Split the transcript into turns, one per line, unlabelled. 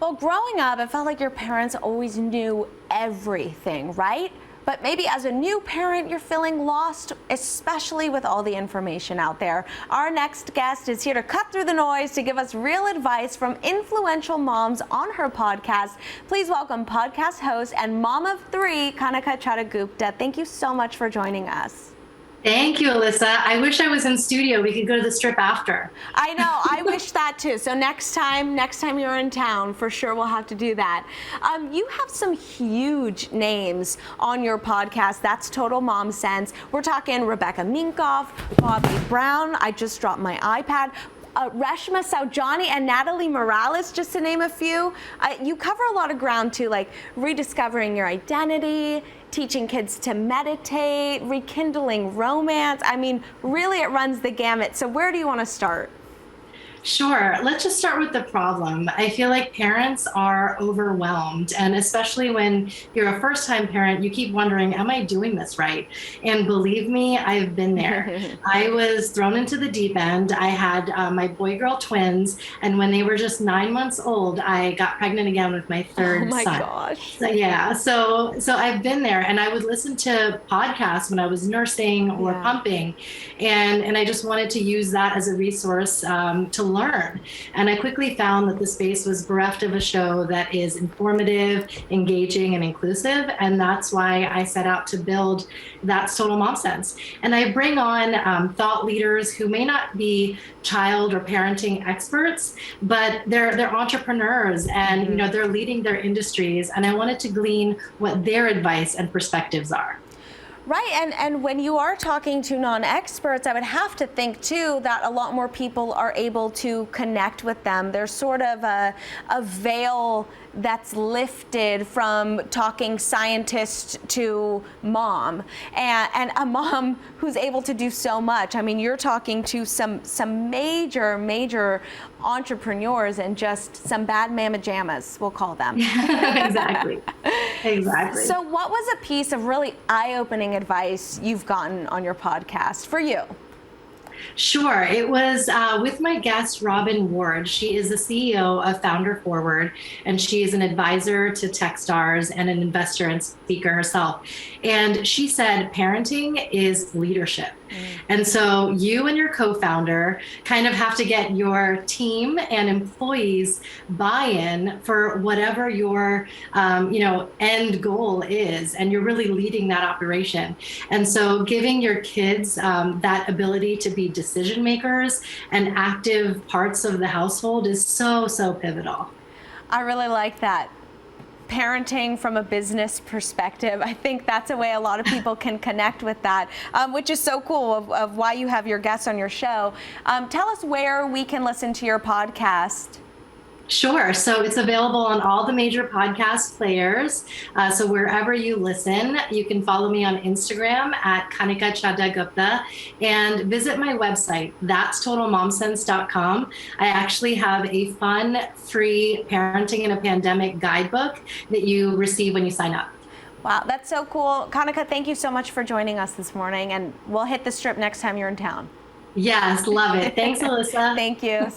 Well, growing up, it felt like your parents always knew everything, right? But maybe as a new parent, you're feeling lost, especially with all the information out there. Our next guest is here to cut through the noise to give us real advice from influential moms on her podcast. Please welcome podcast host and mom of three, Kanika Chadda Gupta. Thank you so much for joining us.
Thank you, Alyssa. I wish I was in studio. We could go to the strip after.
I know. I wish that too. So next time you're in town, for sure we'll have to do that. You have some huge names on your podcast. That's Total Mom Sense. We're talking Rebecca Minkoff, Bobby Brown. I just dropped my iPad. Reshma Saujani and Natalie Morales, just to name a few. You cover a lot of ground too, like rediscovering your identity, teaching kids to meditate, rekindling romance. I mean, really it runs the gamut. So where do you want to start?
Sure. Let's just start with the problem. I feel like parents are overwhelmed, and especially when you're a first-time parent, you keep wondering, am I doing this right? And believe me, I've been there. I was thrown into the deep end. I had my boy-girl twins, and when they were just 9 months old, I got pregnant again with my third son.
Oh my gosh.
So, yeah. So I've been there, and I would listen to podcasts when I was nursing or pumping, and I just wanted to use that as a resource to learn. And I quickly found that the space was bereft of a show that is informative, engaging, and inclusive. And that's why I set out to build That's Total Mom Sense. And I bring on thought leaders who may not be child or parenting experts, but they're entrepreneurs, and you know, they're leading their industries. And I wanted to glean what their advice and perspectives are.
Right, and when you are talking to non-experts, I would have to think too that a lot more people are able to connect with them. There's sort of a veil that's lifted from talking scientist to mom, and a mom who's able to do so much. I mean, you're talking to some major entrepreneurs and just some bad mama jammas, we'll call them.
Exactly.
So what was a piece of really eye-opening advice you've gotten on your podcast for you?
Sure. It was with my guest, Robin Ward. She is the CEO of Founder Forward, and she is an advisor to Techstars and an investor and speaker herself. And she said, parenting is leadership. And so you and your co-founder kind of have to get your team and employees buy-in for whatever your end goal is, and you're really leading that operation. And so giving your kids that ability to be decision makers and active parts of the household is so pivotal.
I really like that. Parenting from a business perspective. I think that's a way a lot of people can connect with that, which is so cool of why you have your guests on your show. Tell us where we can listen to your podcast.
Sure. So it's available on all the major podcast players. So wherever you listen, you can follow me on Instagram at Kanika Chadda Gupta, and visit my website, that's totalmomsense.com. I actually have a fun, free parenting in a pandemic guidebook that you receive when you sign up.
Wow, that's so cool. Kanika, thank you so much for joining us this morning, and we'll hit the strip next time you're in town.
Yes, love it. Thanks, Alyssa.
Thank you.